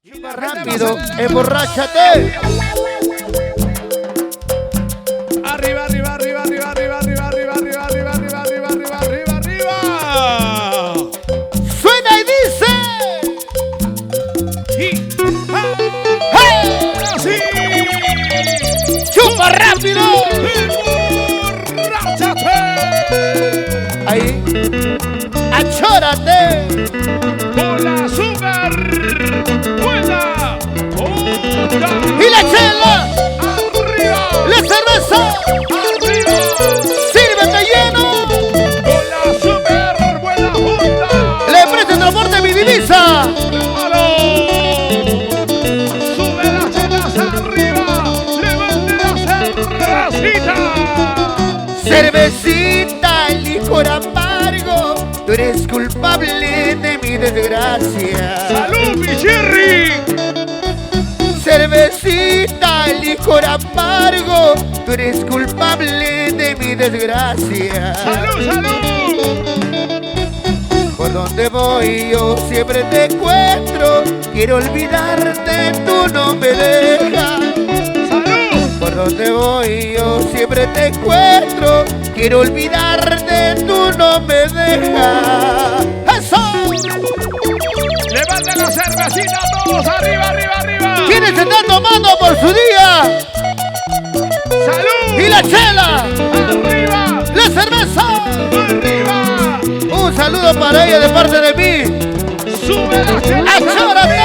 Chupa rápido, emborráchate. Arriba, arriba, arriba, arriba, arriba, arriba, arriba, arriba, arriba, arriba, arriba, arriba, arriba, arriba. Suena y dice. ¡Hey! ¡Sí! Chupa rápido. ¡Emborráchate! Ahí. Achórate. Con la super buena. Y la chela. Arriba. La cerveza. Arriba. Sírvete lleno. Con la super buena junta. La empresa de transporte mi divisa. ¡Aló! Sube las chelas arriba. Levante la cervecita. Cervecita, licor amargo. Tú eres culpable de mi desgracia. ¡Salud, mi Cherry! Cervecita, licor amargo. Tú eres culpable de mi desgracia. ¡Salud, salud! Por donde voy yo siempre te encuentro. Quiero olvidarte, tú no me dejas. ¡Salud! Por donde voy yo siempre te encuentro. Quiero olvidarte, tú no me dejas. ¡Eso! ¡Levanten la cervecita todos! ¡Arriba, arriba, arriba! ¿Quiénes están tomando por su día? ¡Salud! ¡Y la chela! ¡Arriba! ¡La cerveza! ¡Arriba! Un saludo para ella de parte de mí. ¡Sube la chela! ¡Achórate!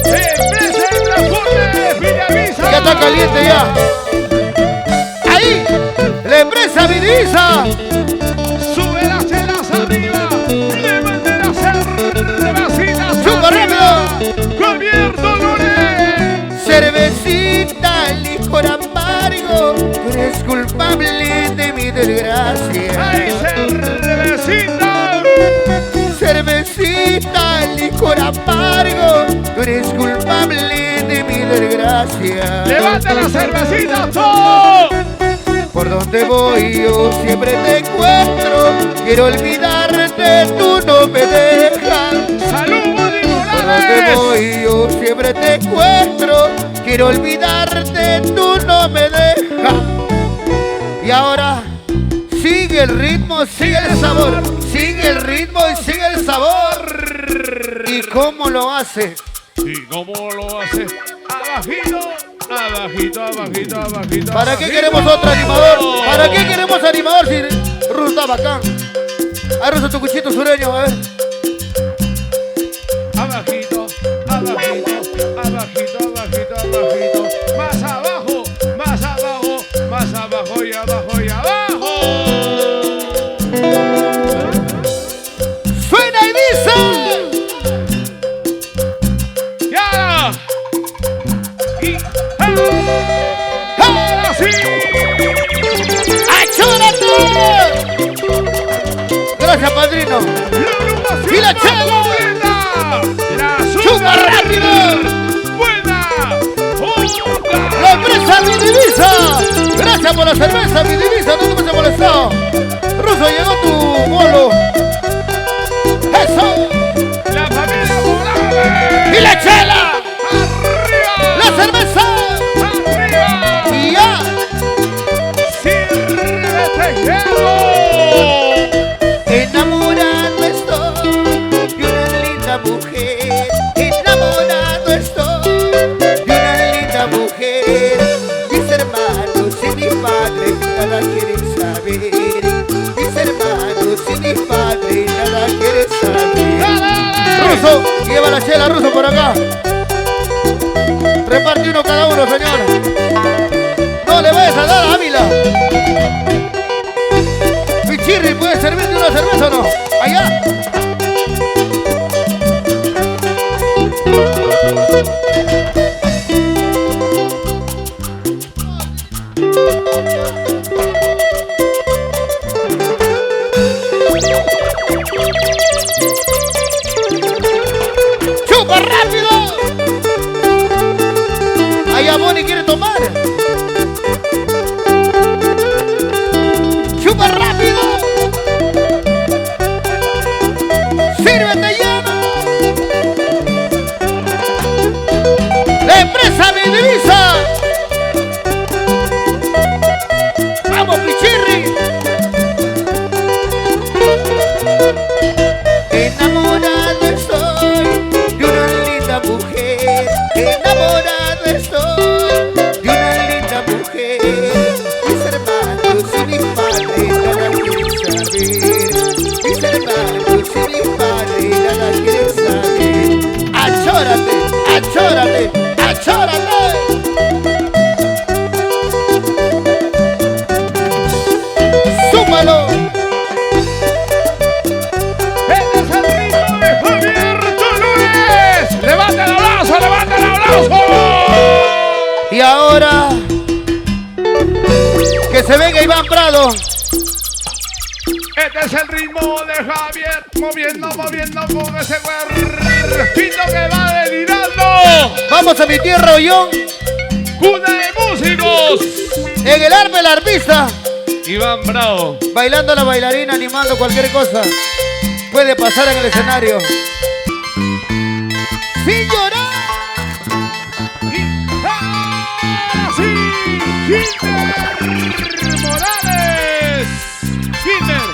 ¡Empresa de transporte Villavisa! Ya está caliente ya. Ahí, la empresa Vidivisa. ¡Sube las chelas arriba! ¡Levante la cervecita! ¡Chupa rápido! ¡Gobierno Loren! Cervecita, licor amargo. Tú eres culpable de mi desgracia. ¡Ay, cervecita! Cervecita, licor amargo. Tú eres culpable de mi desgracia. ¡Levanta la cervecita todo! Por donde voy yo siempre te encuentro. Quiero olvidarte, tú no me dejas. ¡Salud, Boni Por donde Morales! voy yo siempre te encuentro. Quiero olvidarte, tú no me dejas. Y ahora sigue el ritmo, sigue el sabor. Sigue el ritmo y sigue el sabor. ¿Y cómo lo hace? ¿Y cómo lo hace? Abajito, abajito, abajito, abajito. ¿Para qué abajito. queremos otro animador? ¿Para qué queremos animador si Ruso está bacán? A Ruso tu cuchito sureño, a ver. Abajito, abajito, abajito, abajito, abajito. Más abajo, más abajo, más abajo y abajo y abajo. Suena y dice. ¡Ya! Y ahora sí. ¡Achúrate! Gracias, padrino. ¡Y la chela! ¡La ¡Chupa rápido! ¡Buena! ¡La empresa Vidivisa! Gracias por la cerveza, Vidivisa, no te me has molestado. Ruso, llegó tu bolo. ¡Eso! ¡La familia Morales! ¡Y la chela! ¡Arriba! ¡La cerveza! ¡Arriba! ¡Y ya! ¡Sírvete, quiero! Enamorado estoy de una linda mujer. Enamorado estoy de una linda mujer. Mis hermanos y mi padre nada quieren saber. Mis hermanos y mi padre nada quieren saber. Ruso, lleva la chela, Ruso, por acá. Reparte uno cada uno, señor. No le vayas a dar a Ávila. Mi Chirri, ¿puede servirte una cerveza o no? Allá. ¡Chupa rápido! Allá Bonnie quiere tomar. ¡Chupa rápido! ¡Sírvete lleno! achórale, achórale. ¡Súmalo! Este es el ritmo de Javier Dolores. ¡Levanta el abrazo, levanta el abrazo! Y ahora que se venga Iván Prado. Este es el ritmo de Javier, moviendo con ese cuerpito que va delirando. Vamos a mi tierra, Ollón, Cuna de músicos. en el arma el arpista, Iván Bravo. bailando la bailarina, animando cualquier cosa. Puede pasar en el escenario. Sin llorar. Y ahora sí, Kinder Morales. Kinder.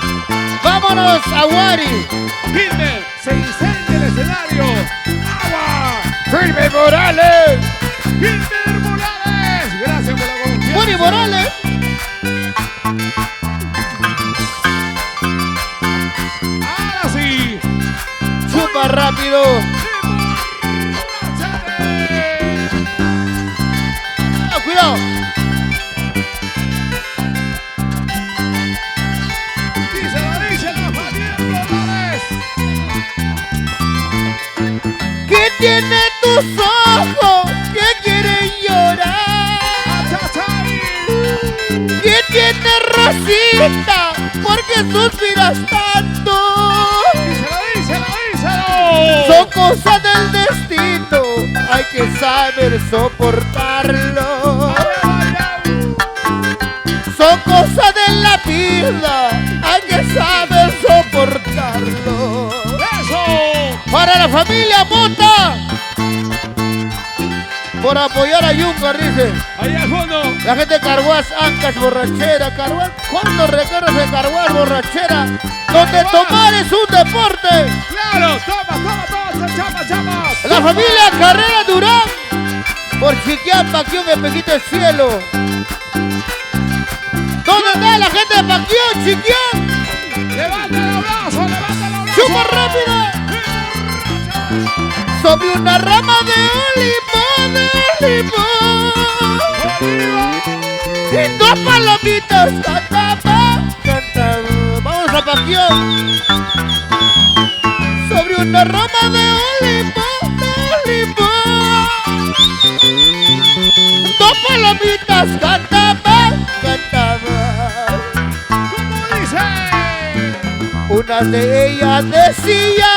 Vámonos a Wari. Kinder, se incendia el escenario. ¡Agua! Firme Morales. Kinder Morales. Gracias por la confianza. Wari Morales. Ahora sí. Chupa rápido. Ah, cuidado. Díselo, Javier Dolores. ¿Qué tiene tus ojos que quieren llorar? Achachay. ¿Qué tiene Rosita? ¿Por qué suspiras tanto? Díselo. Son cosas del destino, hay que saber soportarlo. Son cosas de la vida, hay que saber soportarlo. ¡Eso! Para la familia Mota, por apoyar a Yungar, dice. Allá al fondo. La gente de Carhuaz, Ancas, borrachera, Carhuaz. ¿Cuándo recuerdas de Carhuaz, borrachera? Donde tomar es un deporte. ¡Claro! ¡Toma! ¡Chapa! La familia Carrera Durán, por Chiquián, Paquión, Espejito del Cielo. ¿Dónde está la gente de Paquión, Chiquián? ¡Levanta el abrazo! ¡Chupa rápido! Sobre una rama de olivo, y dos palomitas cantaban. Vamos a Paquión. Sobre una rama de olivo, dos palomitas cantaban. ¿Cómo dice? Una de ellas decía,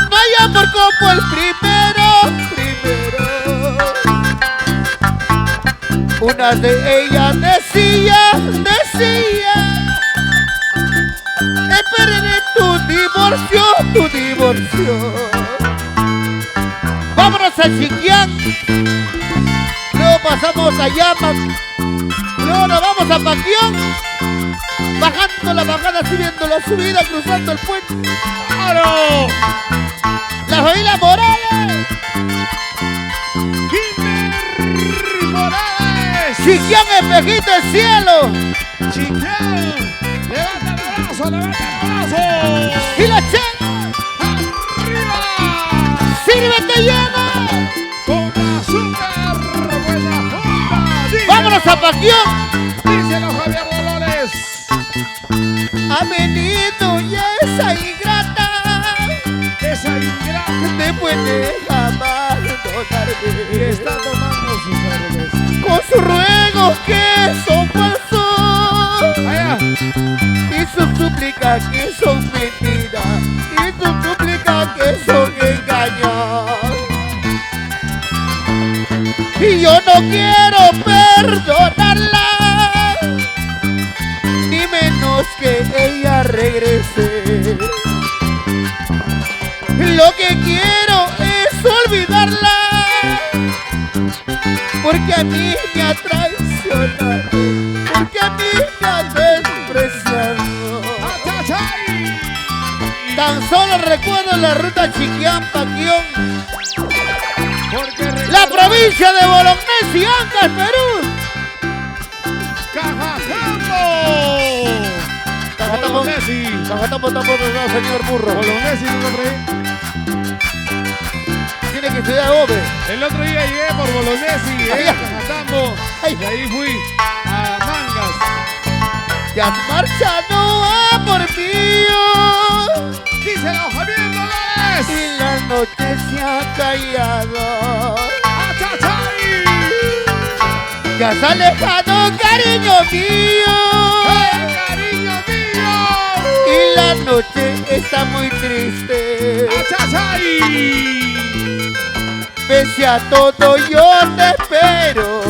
vaya amor como el primero. Una de ellas decía, esperaré tu divorcio. Vámonos a Chiquián, luego pasamos a Llamas, luego nos vamos a Paquión, bajando la bajada, subiendo la subida, cruzando el puente. ¡Claro! La familia Morales, ¡Kinder Morales! Chiquián, Espejito del Cielo, ¡Chiquián! ¡Levanta el abrazo! y la chela, ¡Arriba! sírvete llena. ¡Con la super buena junta! Vámonos a Paquión. ¡Díselo, Javier Dolores! Ha venido ya esa ingrata, ¡Esa ingrata! te puede abandonarme. Y está tomando sus cervezas. Con sus ruegos que son falsos, ¡Allá! y sus súplicas que son mentiras, y sus súplicas que son engaños. Y yo no quiero perdonarla, ni menos que ella regrese. Lo que quiero es olvidarla, porque a mí me ha traicionado, porque a mí me ha despreciado. ¡Achachay! Tan solo recuerdo la ruta Chiquián-Paquión, Porque la provincia de Bolognesi y Ancas, Perú. ¡Cajajambo! Bolognesi. Cajatamo, señor burro. Bolognesi, ¿no lo creí? Ciudad de Ove. El otro día llegué por Bolognesi, llegué Ay, a Cajatamo, ay. y ahí fui a Mangas. Ya has marchado a por mí. Díselo, Javier Dolores. Y la noche se ha callado. ¡Achachai! Te has alejado, cariño mío. ¡Ay, cariño mío! Y la noche está muy triste. ¡Achachai! Pese a todo yo te espero.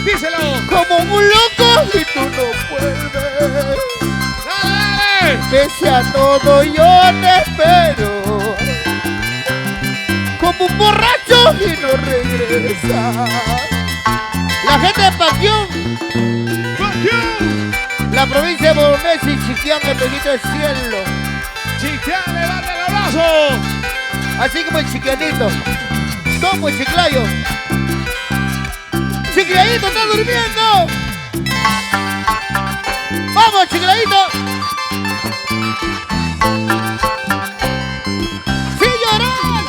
Díselo. Como un loco y tú no vuelves. ¡Dale! Pese a todo yo te espero. Como un borracho y no regresa. La gente de Paquión, ¡Pasión! la provincia de Bolognesi, Chiquián, el pequeñito del cielo. ¡Chiquián, levanta el abrazo! Así como el chiquianito, como el chiclayo. ¡Chiclayito está durmiendo! ¡Vamos, chiclayito! ¡Sin llorar!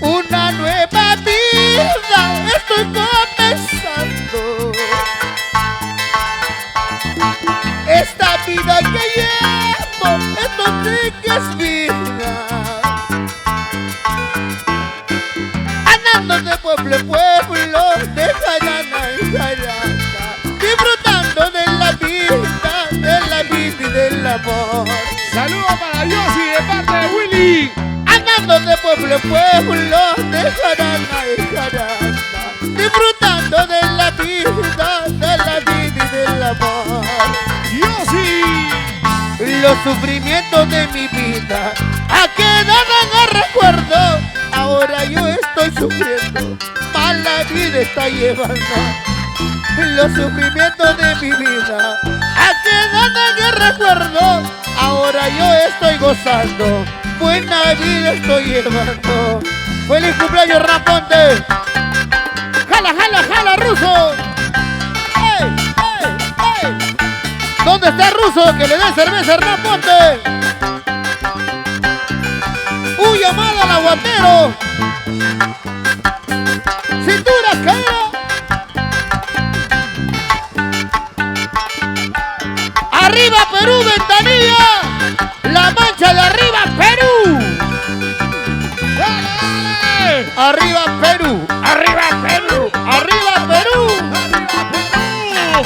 Una nueva vida estoy comenzando. Esta vida que llevo, esto sí que es vida. Andando de pueblo en pueblo, de jarana en jarana, disfrutando de la vida y del amor. Saludos para Yossi de parte de Willy. Andando de pueblo en pueblo, de jarana en jarana, disfrutando de la vida y del amor. Yossi. Los sufrimientos de mi vida ha quedado en el recuerdo. Ahora yo estoy sufriendo, mala vida está llevando. Los sufrimientos de mi vida ha quedado en el recuerdo. Ahora yo estoy gozando, buena vida estoy llevando. ¡Feliz cumpleaños, Raponte! ¡Jala, jala, jala, Ruso! ¡Ey, ey, ey! ¿Dónde está el Ruso? Que le dé cerveza a Hernán Ponte. ¡Uy, llamada al aguatero! ¡Cintura, caída! ¡Arriba, Perú, ventanilla! ¡La mancha de arriba, Perú! ¡Dale, dale! ¡Arriba, Perú! ¡Arriba, Perú! ¡Arriba, Perú! ¡Arriba, Perú!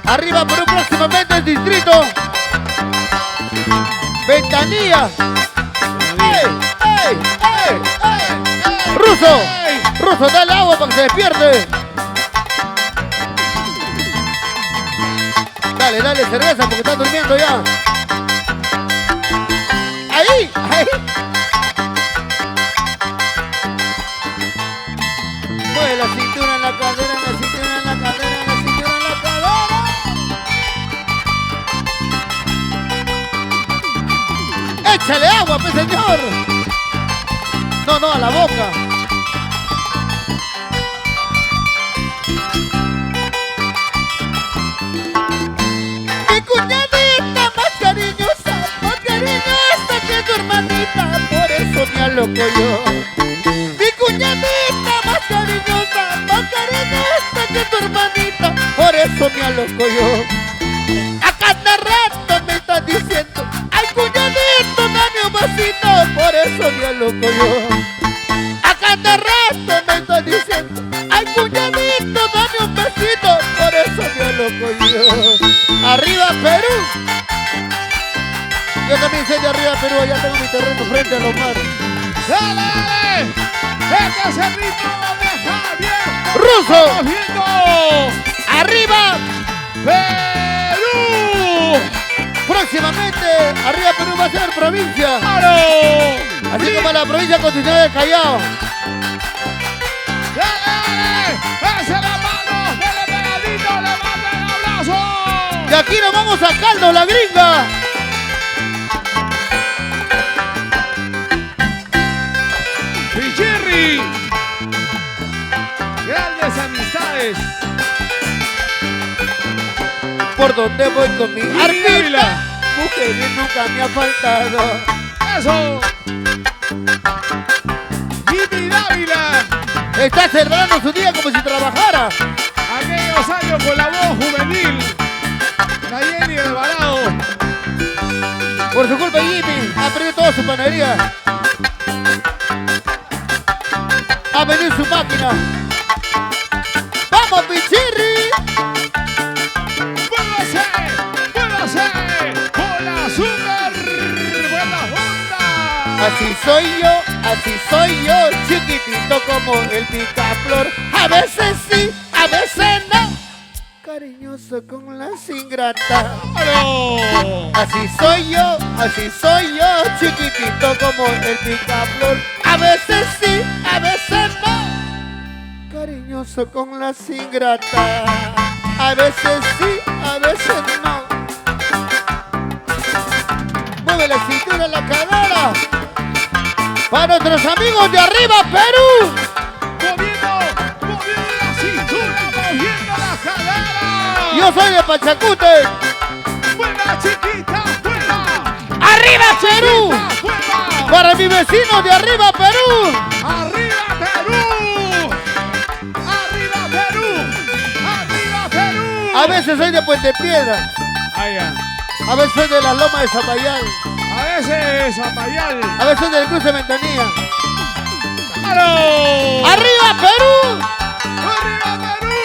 ¡Arriba, Perú! Próximamente el distrito. ¡Ventanilla! ¡Ey, ey, ey, ey! ¡Ruso! ¡Ruso, dale agua para que se despierte! Dale, dale cerveza porque está durmiendo ya. ¡Ahí! ¡Ahí! Mueve la cintura en la cadera, en la cintura en la cadera, en la cintura en la cadera. ¡Échale agua, pues, señor! No, no, a la boca. Mi cuñadita más cariñosa que tu hermanita, por eso me aloco yo. Mi cuñadita más cariñosa que tu hermanita, por eso me aloco yo. A cada rato me estás diciendo, ay cuñadito, dame un vasito, por eso me aloco yo. A cada rato me estás diciendo, ay cuñadito, dame un besito, por eso me aloco yo. Arriba Perú. Yo también soy de arriba Perú, allá tengo mi terreno frente a los mares. ¡Dale, dale! ¡Este es el ritmo de Javier! ¡Ruso! ¡Estamos viendo! ¡Arriba! ¡Perú! Próximamente, arriba Perú va a ser provincia. ¡Claro! Así como la provincia constitucional del Callao. ¡Dale, dale! ¡Ese la mano! ¡Dale pegadito! ¡Levanta el abrazo! Y aquí nos vamos a Caldo, la gringa. ¡Pichirri! ¡Grandes amistades! Por donde voy con mi Ávila. arpita, mujer y nunca me ha faltado. ¡Eso! Jimmy Dávila, Está celebrando su día como si trabajara. aquellos años con la voz juvenil. Nayeli Alvarado. Por su culpa Jimmy ha perdido toda su panadería. Ha venido su máquina. ¡Vamos, Pichirri! ¡Muévase! ¡Con la azúcar! ¡Buena onda! Así soy yo, chiquitito como el picaflor. A veces sí, a veces no. Cariñoso con las ingratas. ¡Claro! Así soy yo, chiquitito como el picaflor. A veces sí, a veces no. Cariñoso con las ingratas. A veces sí, a veces no. Mueve la cintura, la cadera. Para nuestros amigos de arriba, Perú. Moviendo la cintura, moviendo la cadera. Yo soy de Pachacute. ¡Fuera, chiquita, fuera! ¡Arriba, Perú! ¡Fuera! Para mi vecino de arriba, Perú. ¡Arriba, Perú! ¡Arriba, Perú! ¡Arriba, Perú! A veces soy de Puente Piedra. A veces soy de la Loma de Zapayal. A veces Zapayal. A veces soy del Cruce Ventanilla. ¡Claro! ¡Arriba, Perú! ¡Arriba, Perú!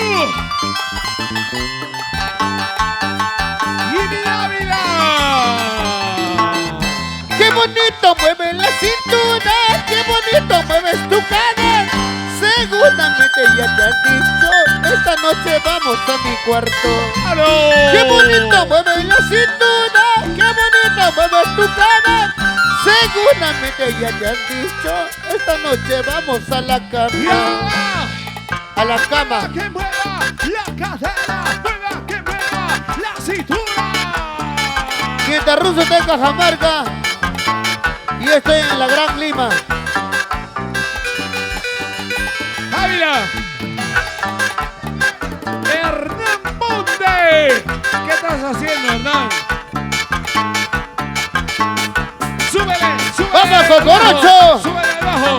¡Jimmy Dávila! ¡Qué bonito mueves la cintura! ¡Qué bonito mueves tu cara! Seguramente ya te han dicho, esta noche vamos a mi cuarto. ¡Claro! ¡Qué bonito mueves la cintura! ¡Qué bonito mueves tu cara! Seguramente ya te han dicho, esta noche vamos a la ¡Y cama. ahora! A la cama. ¡Que mueva la cadera! ¡Mueva que mueva la cintura! Mientras Ruso está en Cajamarca y yo estoy en la Gran Lima. ¡Ávila! ¡Hernán Monte! ¿Qué estás haciendo, Hernán? ¡Súbele! ¡Súbele! ¡Vamos, Cocorocho! ¡Súbele abajo!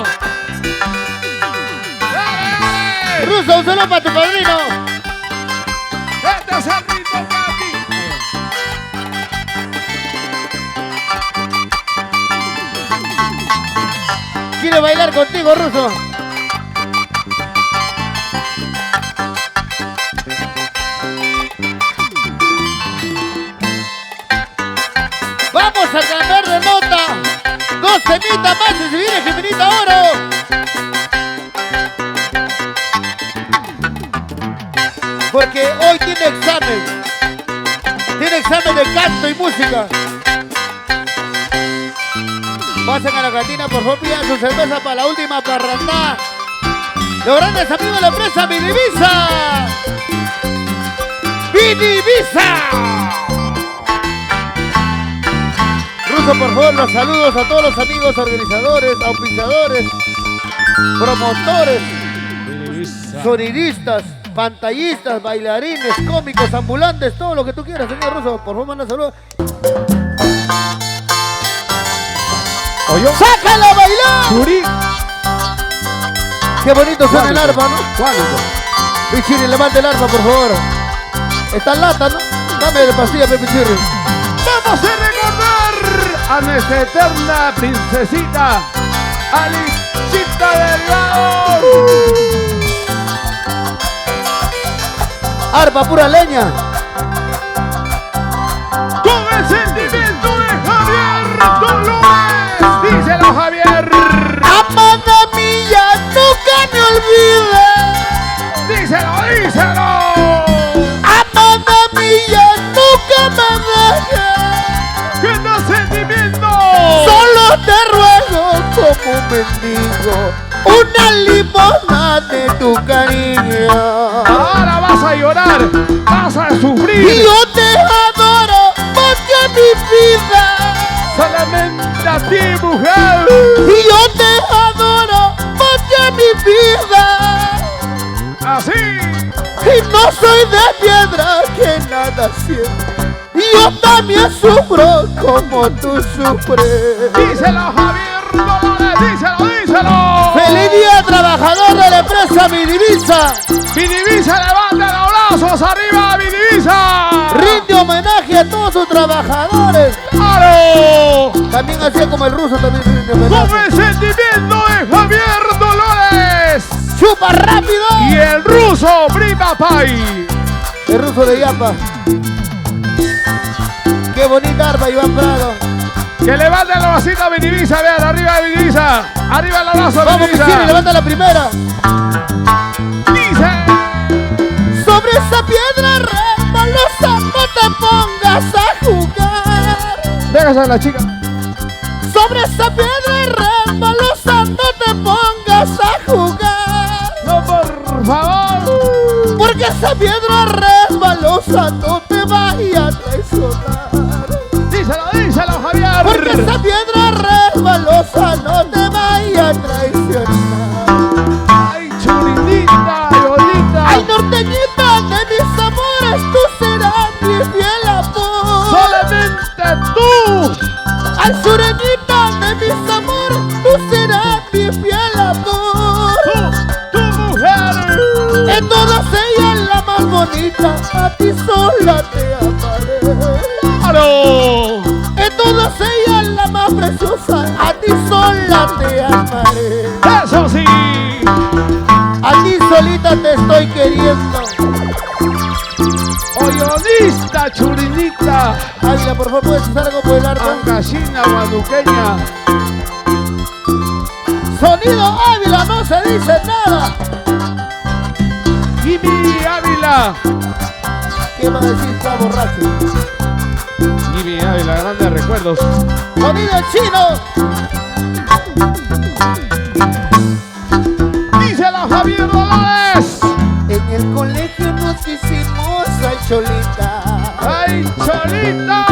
¡Dale! Ruso, un saludo para tu padrino. ¡Este es el ritmo que aquí! Quiere bailar contigo, Ruso. Vamos a cambiar de nota. 2 temitas más y se viene Jimenita Oro. Porque hoy tiene examen. Tiene examen de canto y música. Pasen a la cantina, por favor, pidan su cerveza para la última parranda. Los grandes amigos de la empresa Vidivisa. ¡Vidivisa! Ruso, por favor, los saludos a todos los amigos organizadores, auspiciadores, promotores, sonidistas, pantallistas, bailarines, cómicos, ambulantes, todo lo que tú quieras, señor Ruso. Por favor, manda saludos. ¡Sácala a bailar! ¡Suri! ¡Qué bonito suena el arpa, ¿no? ¿Cuándo? Pichirri, levante el arpa, por favor. Está en lata, ¿no? Dame de pastilla, Pichirri. Vamos a recordar a nuestra eterna princesita, Alicita Delgado. Arpa, pura leña. Con el sentimiento de Javier Dolores. Díselo, Javier. Amada mía, nunca me olvides. Díselo, díselo. Amada mía, nunca me dejes. ¿Qué tal sentimiento? Solo te ruego como un mendigo una limosna de tu cariño. Ahora vas a llorar, vas a Y sufrir. yo te adoro más que mi vida. Solamente a ti, mujer. Y yo te adoro más que mi vida. Así. Y no soy de piedra que nada siente. Y yo también sufro como tú sufres. Díselo, Javier Dolores, díselo. ¡Feliz día, trabajador de la empresa Mi Divisa! Mi Divisa, levanta los brazos arriba, mi Divisa. Rinde homenaje a todos sus trabajadores. ¡Claro! También hacía como el ruso, también rinde Con homenaje. el sentimiento de Javier Dolores. ¡Chupa rápido! Y el ruso, Prima Pai. El ruso de Yapa. ¡Qué bonita arma, Iván Prado! Que levante la vasita, mi Divisa, vean, arriba de mi Divisa. Arriba el abrazo, mi Vamos, Divisa. Michelle, levanta la primera. Dice. Sobre esa piedra resbalosa no te pongas a jugar. Déjase a la chica. Sobre esa piedra resbalosa no te pongas a jugar. No, por favor. Porque esa piedra resbalosa no te vaya a traicionar. Díselo, Javier. Porque esa piedra resbalosa no te vaya a traicionar. Ay, churinita, bonita. Ay, norteñita de mis amores, tú serás mi fiel amor. Solamente tú. Ay, sureñita de mis amores, tú serás mi fiel amor. Tu mujer. En todas ellas la más bonita, a ti sola te amaré. ¡Claro! En todas ellas la más preciosa, a ti sola te amaré. ¡Eso sí! A ti solita te estoy queriendo. ¡Oyonista, churinita! Águila, por favor, ¿puedes hacer algo por el arte? Ancashina guaduqueña. Sonido Ávila, no se dice nada. Y mi Ávila. ¿Qué va a decir? Está borracho. Y mi Ávila, grandes recuerdos. Sonido chino. Díselo, Javier Dolores. En el colegio nos hicimos ay cholita. ¡Ay, cholita!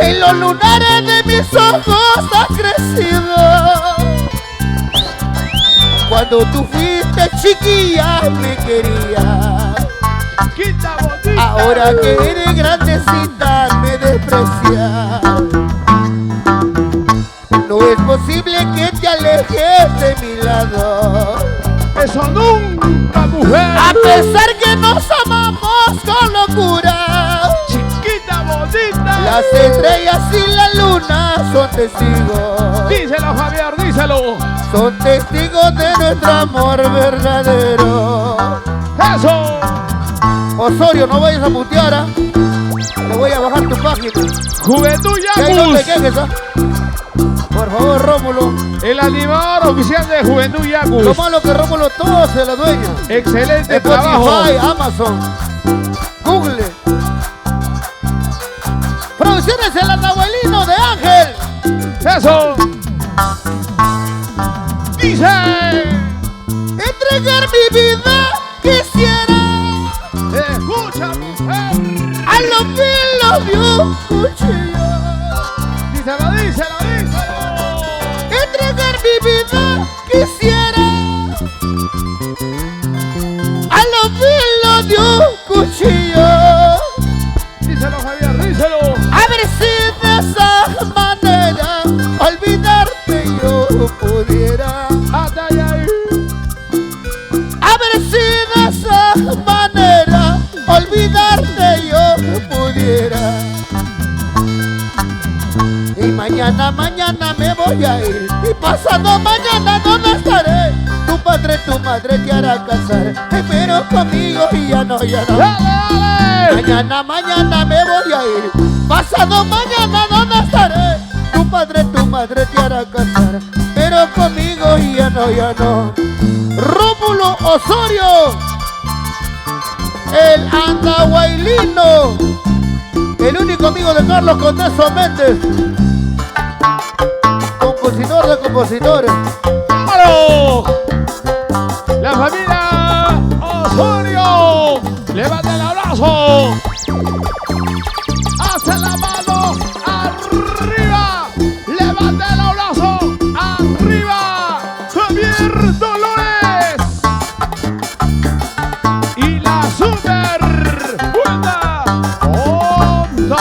En los lunares de mis ojos has crecido. Cuando tú fuiste chiquilla me querías. ¡Quita bonita! Ahora que eres grandecita me desprecias. No es posible que te alejes de mi lado. ¡Eso nunca, mujer! A pesar que nos amamos con locura. ¡Chiquita bonita! Las estrellas y la luna son testigos. Díselo, Javier, díselo. Son testigos de nuestro amor verdadero. ¡Eso! Osorio, no vayas a mutear, ¿ah? Te voy a bajar tu página. Juventud Y ahí no te Yacus. quejes, ¿ah? Por favor, Rómulo. El animador oficial de Juventud Lo Yacus. malo que Rómulo todo se lo dueña. Excelente trabajo. Spotify, Amazon, Google. Producciones El Anahuelino de Ángel. ¡Eso! Dice. Entregar mi vida quisiera. Escucha, mujer. I love you, cuchillo. Díselo, díselo, díselo. Entregar mi vida quisiera. I love you, cuchillo. Díselo, Javier, díselo. A ver si de esa manera olvidarte yo pudiera. Hasta ahí. A ver si de esa manera olvidarte yo pudiera. Y mañana me voy a ir. Y pasado mañana ¿dónde estaré? Tu madre te hará casar. Pero conmigo y ya no. Dale, dale. Mañana me voy a ir. Pasado mañana ¿dónde estaré? Tu madre te hará casar. Pero conmigo y ya no. Rómulo Osorio, el andahuaylino, el único amigo de Carlos Condeso Méndez, compositor de compositores. ¡Claro! La familia Osorio. Levanta el abrazo. Hace la mano arriba. Levanta el abrazo arriba. Javier Dolores. Y la super buena onda.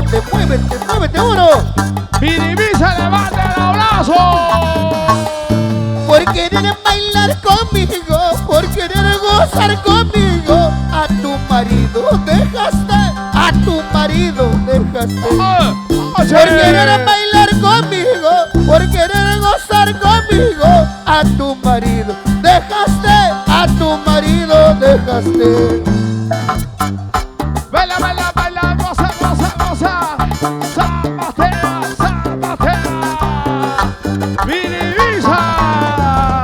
muévete, muévete, muévete, uno. Minimiza, levanta el abrazo. Por querer bailar conmigo, por querer gozar conmigo, a tu marido dejaste, a tu marido dejaste. Por querer bailar conmigo, por querer gozar conmigo, a tu marido dejaste, a tu marido dejaste. Baila, baila, baila, goza, goza, goza. Zapatea, zapatea. Minimiza.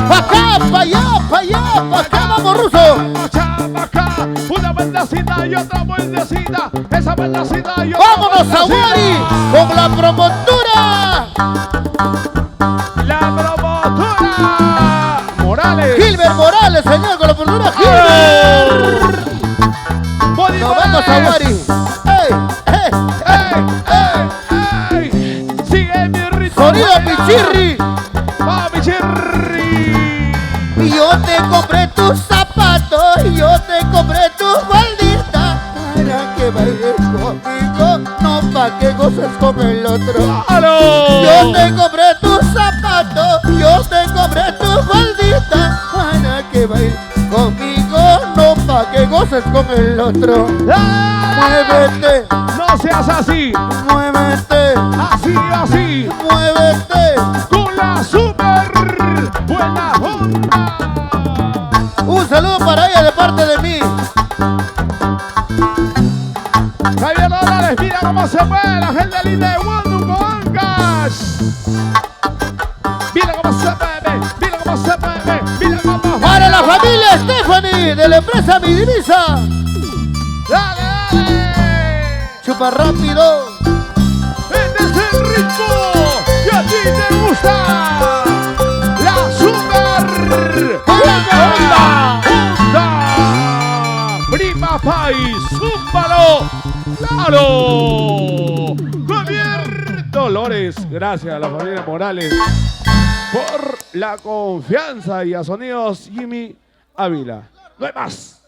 Pa' acá, pa' allá, pa' allá, pa' acá, vamos, ruso. Chamaca, una vueltecita y otra vueltecita. Esa vueltecita y otra Vámonos a vueltecita. Wari con la promotora. La promotora Morales. Gilbert Morales, señor, con la promotora Gilbert. Body Nos vamos a Wari. ¡Ey, ey, ¡Ey, ey, ey! Sigue mi ritmo. sonido baila. Pichirri! ¡Va, Pichirri! Y yo te compré tus zapatos, y yo te compré tus falditas para que bailes conmigo, no pa' que goces con el otro. ¡Aló! Yo te compré tus zapatos, yo te compré tus falditas para que bailes conmigo, no pa' que goces con el otro. Muévete, No seas así, muévete, así, así, muévete. con la super buena onda. Un saludo para ella de parte de mí. Javier Morales, mira cómo se mueve la gente linda de Wanducoancas. Mira cómo se mueve, mira cómo se mueve, mira cómo. Para la familia Stephanie de la empresa Minimiza. Dale, dale. Chupa rápido. Este es el ritmo que a ti te gusta. La super ¡Onda! onda. Prima País, zúmbalo. Claro. Javier Dolores, gracias a la familia Morales por la confianza y a Sonidos Jimmy Ávila. No hay más.